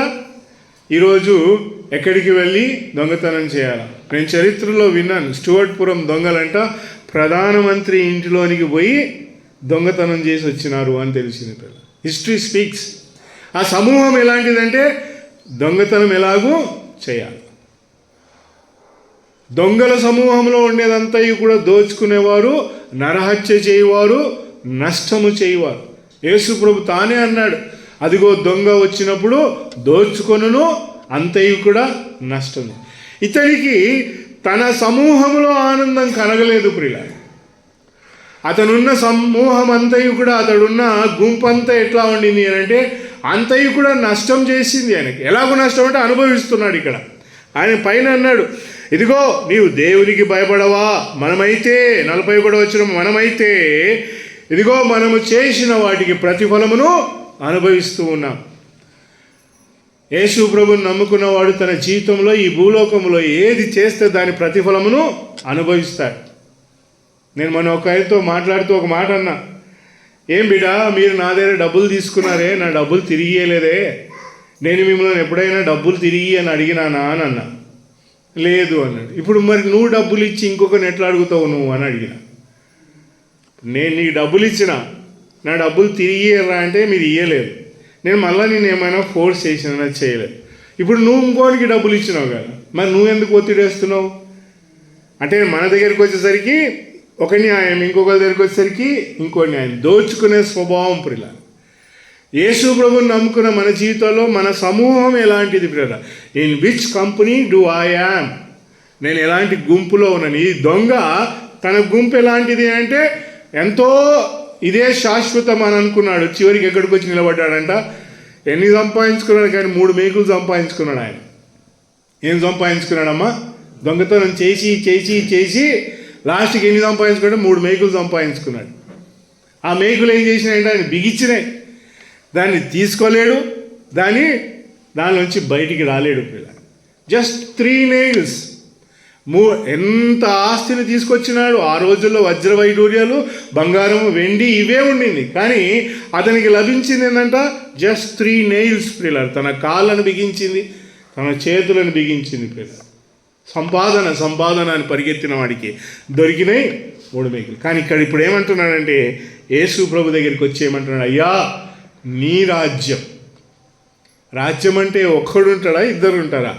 ఈరోజు ఎక్కడికి వెళ్ళి దొంగతనం చేయాలి. నేను చరిత్రలో విన్నాను, స్టూవర్ట్పురం దొంగలంట ప్రధానమంత్రి ఇంటిలోనికి పోయి దొంగతనం చేసి వచ్చినారు అని తెలిసింది. History speaks. ఆ సమూహం ఎలాంటిదంటే దొంగతనం ఎలాగూ చేయాలి. దొంగల సమూహంలో ఉండేదంతా కూడా దోచుకునేవారు, నరహత్య చేయవారు, నష్టము చేయవారు. యేసు ప్రభు తానే అన్నాడు, అదిగో దొంగ వచ్చినప్పుడు దోచుకొనును, అంతయు కూడా నష్టము. ఇతనికి తన సమూహంలో ఆనందం కలగలేదు ప్రియుల. అతనున్న సమూహం అంతయు కూడా, అతడున్న గుంపంతా ఎట్లా ఉండింది అని అంటే అంతయు కూడా నష్టం చేసింది ఆయనకి. ఎలాగో నష్టం అంటే అనుభవిస్తున్నాడు. ఇక్కడ ఆయన పైన అన్నాడు, ఇదిగో నీవు దేవునికి భయపడవా, మనమైతే 41వ వచనం, మనమైతే ఇదిగో మనము చేసిన వాటికి ప్రతిఫలమును అనుభవిస్తూ ఉన్నాం. యేసు ప్రభువుని నమ్ముకున్నవాడు తన జీవితంలో ఈ భూలోకంలో ఏది చేస్తే దాని ప్రతిఫలమును అనుభవిస్తాడు. నేను మన ఒక ఆయనతో మాట్లాడుతూ ఒక మాట అన్నా, ఏం బిడా మీరు నా దగ్గర డబ్బులు తీసుకున్నారే, నా డబ్బులు తిరిగియలేదే, నేను మిమ్మల్ని ఎప్పుడైనా డబ్బులు తిరిగి అని అడిగినానా అని అన్నా. లేదు అన్నాడు. ఇప్పుడు మరి నువ్వు డబ్బులు ఇచ్చి ఇంకొకరిని ఎట్లా అడుగుతావు నువ్వు అని అడిగిన. నేను నీకు డబ్బులు ఇచ్చిన, నా డబ్బులు తిరిగి ఇయ్యరా అంటే మీరు ఇయ్యలేదు. నేను మళ్ళీ నేను ఏమైనా ఫోర్స్ చేసినా చేయలేదు. ఇప్పుడు నువ్వు ఇంకోనికి డబ్బులు ఇచ్చినావు కదా, మరి నువ్వెందుకు ఒత్తిడి వేస్తున్నావు అంటే మన దగ్గరికి వచ్చేసరికి ఒక న్యాయం, ఇంకొకరి దగ్గరికి వచ్చేసరికి ఇంకో న్యాయం. దోచుకునే స్వభావం ప్రియుల. యేసు ప్రభువుని నమ్ముకున్న మన జీవితంలో మన సమూహం ఎలాంటిది ప్రియుల? In which company do I am? నేను ఎలాంటి గుంపులో ఉన్నాను? ఈ దొంగ తన గుంపు ఎలాంటిది అంటే ఎంతో ఇదే శాశ్వతం అని అనుకున్నాడు. చివరికి ఎక్కడికి వచ్చి నిలబడ్డాడంట, ఎన్ని సంపాదించుకున్నాడు కానీ 3 మేకులు సంపాదించుకున్నాడు. ఆయన ఏం సంపాదించుకున్నాడమ్మా? దొంగతనం చేసి చేసి చేసి లాస్ట్కి ఎన్ని సంపాదించుకున్నాడు? 3 మేకులు సంపాదించుకున్నాడు. ఆ మేకులు ఏం చేసినాయంటే ఆయన బిగించినాయి, దాన్ని తీసుకోలేడు, దానిలోంచి బయటికి రాలేడు పిల్ల. Just 3 nails. ఎంత ఆస్తిని తీసుకొచ్చినాడు. ఆ రోజుల్లో వజ్ర వైడూర్యాలు, బంగారం, వెండి ఇవే ఉండింది. కానీ అతనికి లభించింది ఏంటంట, జస్ట్ 3 నెయిల్స్ పిల్లలు. తన కాళ్ళను బిగించింది, తన చేతులను బిగించింది పిల్లలు. సంపాదన అని పరిగెత్తిన వాడికి దొరికినాయి 3 మేకలు. కానీ ఇక్కడ ఇప్పుడు ఏమంటున్నాడంటే, యేసు ప్రభు దగ్గరికి వచ్చి ఏమంటున్నాడు, అయ్యా నీ రాజ్యం అంటే ఒక్కడుంటాడా, ఇద్దరు ఉంటారా?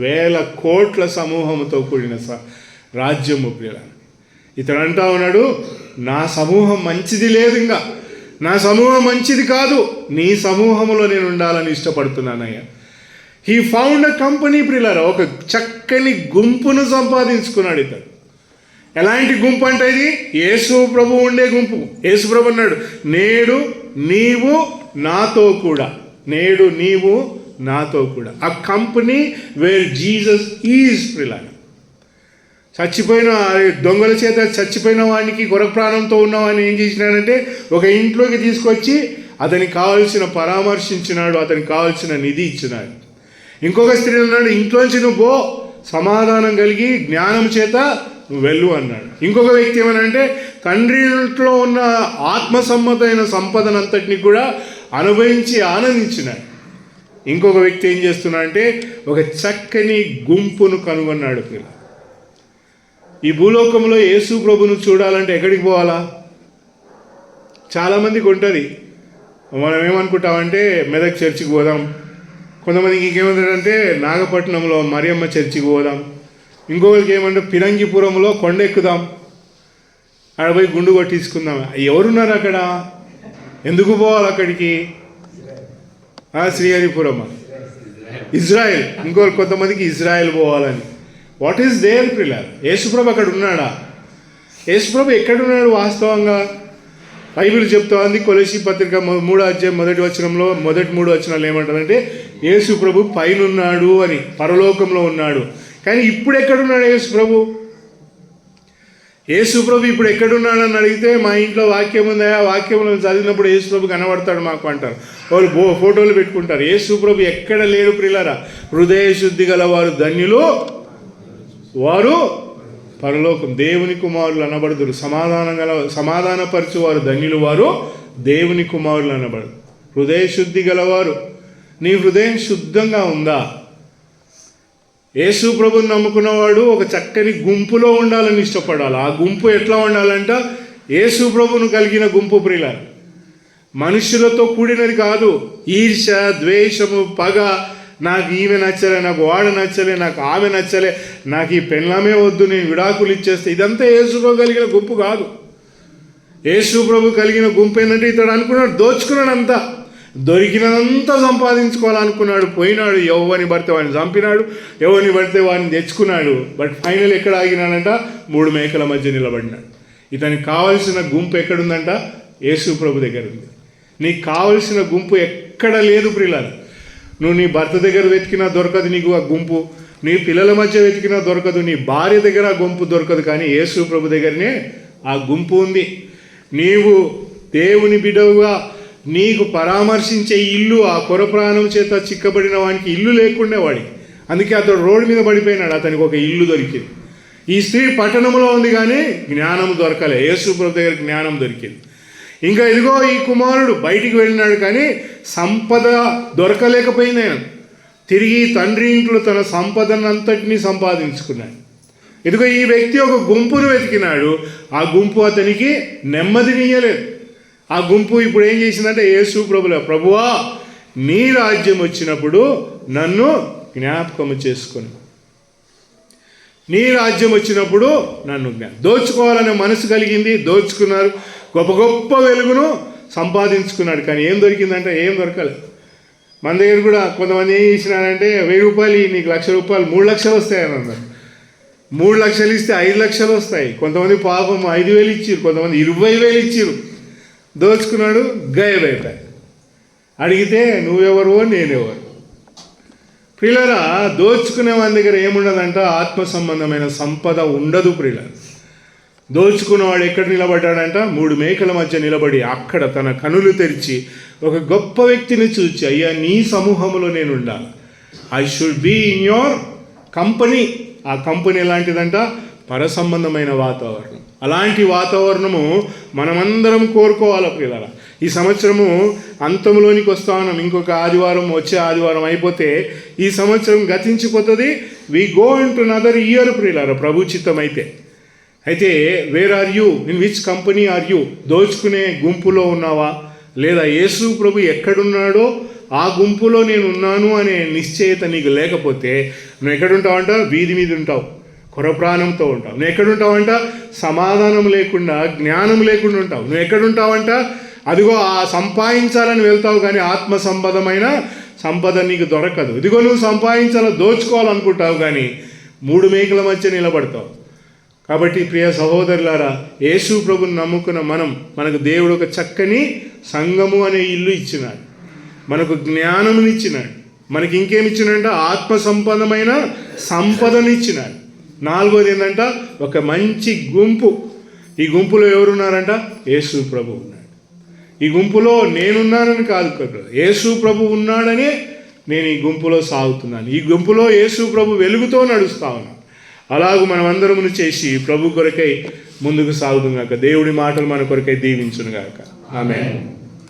వేల కోట్ల సమూహంతో కూడిన రాజ్యము ప్రియుల. ఇతడు అంటా ఉన్నాడు, నా సమూహం మంచిది లేదు, ఇంకా నా సమూహం మంచిది కాదు, నీ సమూహంలో నేను ఉండాలని ఇష్టపడుతున్నానయ్యా. హీ ఫౌండ్ అ కంపెనీ ప్రియులారా. ఒక చక్కని గుంపును సంపాదించుకున్నాడు ఇతడు. ఎలాంటి గుంపు అంటే ఇది? యేసు ప్రభు ఉండే గుంపు. యేసు ప్రభు అన్నాడు, నేడు నీవు నాతో కూడా, నేడు నీవు నాతో కూడా. ఆ కంపెనీ వేర్ జీసస్ ఈజ్ ప్రియులారా. చచ్చిపోయిన దొంగల చేత చచ్చిపోయిన వాడికి కొరకు ప్రాణంతో ఉన్నవాడిని ఏం చేసినాడంటే, ఒక ఇంట్లోకి తీసుకొచ్చి అతనికి కావాల్సిన పరామర్శించినాడు, అతనికి కావాల్సిన నిధి ఇచ్చినాడు. ఇంకొక స్త్రీ అన్నాడు, ఇంట్లోంచి నువ్వు పో, సమాధానం కలిగి జ్ఞానం చేత నువ్వు వెళ్ళు అన్నాడు. ఇంకొక వ్యక్తి ఏమనంటే, తండ్రి ఇంట్లో ఉన్న ఆత్మసమ్మతమైన సంపదనంతటిని కూడా అనుభవించి ఆనందించినాడు. ఇంకొక వ్యక్తి ఏం చేస్తున్నాడు అంటే, ఒక చక్కని గుంపును కనుగొన్నాడు. ఈ భూలోకంలో యేసు ప్రభును చూడాలంటే ఎక్కడికి పోవాలా? చాలామందికి ఉంటుంది. మనం ఏమనుకుంటామంటే మెదక్ చర్చికి పోదాం, కొంతమందికి ఇంకేమంటారంటే నాగపట్నంలో మరియమ్మ చర్చికి పోదాం, ఇంకొకరికి ఏమంటే పిరంగిపురంలో కొండ ఎక్కుదాం, ఆడ పోయి గుండు కొట్టించుకుందాం. ఎవరున్నారు అక్కడ? ఎందుకు పోవాలి అక్కడికి? శ్రీహరిపురం, ఇజ్రాయెల్. ఇంకొకరు కొంతమందికి ఇజ్రాయెల్ పోవాలని. వాట్ ఈస్ దేర్ ప్రియులారా? యేసుప్రభు అక్కడ ఉన్నాడా? యేసుప్రభు ఎక్కడున్నాడు వాస్తవంగా? బైబిల్ చెప్తా ఉంది, కొలసీ పత్రిక 3వ అధ్యాయం 1వ వచనంలో మొదటి 3 వచనాలు ఏమంటారంటే, యేసు ప్రభు పైన ఉన్నాడు అని, పరలోకంలో ఉన్నాడు. కానీ ఇప్పుడు ఎక్కడున్నాడు యేసు ప్రభు? యేసు ప్రభు ఇప్పుడు ఎక్కడున్నాడని అడిగితే, మా ఇంట్లో వాక్యం ఉందా, వాక్యంలో చదివినప్పుడు యేసు ప్రభు కనబడతాడు మాకు అంటారు. వాళ్ళు ఫోటోలు పెట్టుకుంటారు. యేసు ప్రభు ఎక్కడ లేడు ప్రియులారా. హృదయ శుద్ధి గల వారు ధన్యులు, వారు పరలోకం. దేవుని కుమారులు అనబడుదురు. సమాధానపరచు వారు ధన్యులు, వారు దేవుని కుమారులు అనబడు. హృదయ శుద్ధి గలవారు. నీ హృదయం శుద్ధంగా ఉందా? యేసు ప్రభుని నమ్ముకున్నవాడు ఒక చక్కని గుంపులో ఉండాలని ఇష్టపడాలి. ఆ గుంపు ఎట్లా ఉండాలంట? యేసు ప్రభును కలిగిన గుంపు ప్రియులారా. మనుషులతో కూడినది కాదు. ఈర్ష, ద్వేషము, పగ, నాకు ఈమె నచ్చలే, నాకు వాడు నచ్చలే, నాకు ఆమె నచ్చలే, నాకు ఈ పెళ్ళామే వద్దు, నేను విడాకులు ఇచ్చేస్తే, ఇదంతా యేసు ప్రభు కలిగిన గుంపు కాదు. యేసు ప్రభు కలిగిన గుంపు ఏంటంటే, ఇతడు అనుకున్నాడు, దోచుకున్నాడు, అంతా దొరికినంతా సంపాదించుకోవాలనుకున్నాడు. పోయినాడు, ఎవరిని పడితే వాడిని చంపినాడు, ఎవరిని పడితే వాడిని తెచ్చుకున్నాడు. బట్ ఫైనల్ ఎక్కడ ఆగినాడంట? 3 మేకల మధ్య నిలబడినాడు. ఇతనికి కావలసిన గుంపు ఎక్కడుందంట? యేసు ప్రభు దగ్గర ఉంది. నీకు కావలసిన గుంపు ఎక్కడ లేదు ప్రియులారా. నువ్వు నీ భర్త దగ్గర వెతికినా దొరకదు నీకు ఆ గుంపు, నీ పిల్లల మధ్య వెతికినా దొరకదు, నీ భార్య దగ్గర ఆ గుంపు దొరకదు. కానీ యేసు ప్రభు దగ్గరనే ఆ గుంపు ఉంది. నీవు దేవుని బిడ్డవుగా నీకు పరామర్శించే ఇల్లు, ఆ కొరప్రాణం చేత చిక్కబడిన వానికి ఇల్లు లేకుండే వాడికి. అందుకే అతడు రోడ్డు మీద పడిపోయినాడు, అతనికి ఒక ఇల్లు దొరికింది. ఈ స్త్రీ పట్టణంలో ఉంది కానీ జ్ఞానం దొరకలే. యేసు ప్రభు దగ్గర జ్ఞానం దొరికింది. ఇంకా ఇదిగో ఈ కుమారుడు బయటికి వెళ్ళినాడు కానీ సంపద దొరకలేకపోయింది. ఆయన తిరిగి తండ్రి ఇంట్లో తన సంపదనంతటినీ సంపాదించుకున్నాడు. ఇదిగో ఈ వ్యక్తి ఒక గుంపును వెతికినాడు, ఆ గుంపు అతనికి నెమ్మదినియ్యలేదు. ఆ గుంపు ఇప్పుడు ఏం చేసిందంటే, యేసు ప్రభువా నీ రాజ్యం వచ్చినప్పుడు నన్ను జ్ఞాపకము చేసుకొని, నీ రాజ్యం వచ్చినప్పుడు నన్ను దోచుకోవాలనే మనసు కలిగింది. దోచుకున్నారు, గొప్ప గొప్ప వెలుగును సంపాదించుకున్నాడు. కానీ ఏం దొరికిందంటే ఏం దొరకలేదు. మన దగ్గర కూడా కొంతమంది ఏం చేసినారంటే, 1000 రూపాయలు నీకు 1,00,000 రూపాయలు 3 లక్షలు వస్తాయని అన్నారు. 3 లక్షలు ఇస్తే 5 లక్షలు వస్తాయి. కొంతమంది పాపం 5,000 ఇచ్చిరు, కొంతమంది 20,000 ఇచ్చిరు. దోచుకున్నాడు, గాయబైపోయాడు. అడిగితే నువ్వెవరు, నేనెవరు? ప్రియులారా, దోచుకునే వాని దగ్గర ఏముండదంట? ఆత్మ సంబంధమైన సంపద ఉండదు ప్రియులారా. దోచుకున్నవాడు ఎక్కడ నిలబడ్డాడంట? 3 మేకల మధ్య నిలబడి అక్కడ తన కనులు తెరిచి ఒక గొప్ప వ్యక్తిని చూచి, అయ్యా నీ సమూహంలో నేను ఉండాలి, I should be in your company ఆ కంపెనీ ఎలాంటిదంట? పరసంబంధమైన వాతావరణం. అలాంటి వాతావరణము మనమందరం కోరుకోవాలి ప్రియులారా. ఈ సంవత్సరము అంతంలోనికి వస్తా ఉన్నాం. ఇంకొక ఆదివారం, వచ్చే ఆదివారం అయిపోతే ఈ సంవత్సరం గతించిపోతుంది. We go in to another year ప్రియులారా, ప్రభు చిత్తం అయితే where are you, in which company are you? దోచుకునే గుంపులో ఉన్నావా? లేదా యేసు ప్రభు ఎక్కడున్నాడో ఆ గుంపులో నేను ఉన్నాను అనే నిశ్చయత నీకు లేకపోతే నువ్వు ఎక్కడుంటావంట? వీధి మీద ఉంటావు, కొరప్రాణంతో ఉంటావు. నువ్వు ఎక్కడుంటావంట? సమాధానం లేకుండా, జ్ఞానం లేకుండా ఉంటావు. నువ్వు ఎక్కడుంటావంట? అదిగో ఆ సంపాదించాలని వెళ్తావు, కానీ ఆత్మ సంపదమైన సంపద నీకు దొరకదు. ఇదిగో నువ్వు సంపాదించాలని దోచుకోవాలనుకుంటావు, కానీ 3 మేకల మధ్య నిలబడతావు. కాబట్టి ప్రియ సహోదరులారా, యేసు ప్రభుని నమ్ముకున్న మనకు దేవుడు ఒక చక్కని సంఘము అనే ఇల్లు ఇచ్చినాడు, మనకు జ్ఞానమునిచ్చినాడు, మనకి ఇంకేమిచ్చినాడంట? ఆత్మ సంపదమైన సంపదనిచ్చినాడు. 4వది ఏంటంట? ఒక మంచి గుంపు. ఈ గుంపులో ఎవరున్నారంట? యేసు ప్రభు ఉన్నాడు. ఈ గుంపులో నేనున్నానని కాదు కదా, యేసు ప్రభు ఉన్నాడనే నేను ఈ గుంపులో సాగుతున్నాను. ఈ గుంపులో యేసు ప్రభు వెలుగుతో నడుస్తా ఉన్నాను. అలాగూ మనమందరమును చేసి ప్రభు కొరకై ముందుకు సాగుదుగాక. దేవుడి మాటలు మన కొరకై దీవించునుగాక. ఆమేన్.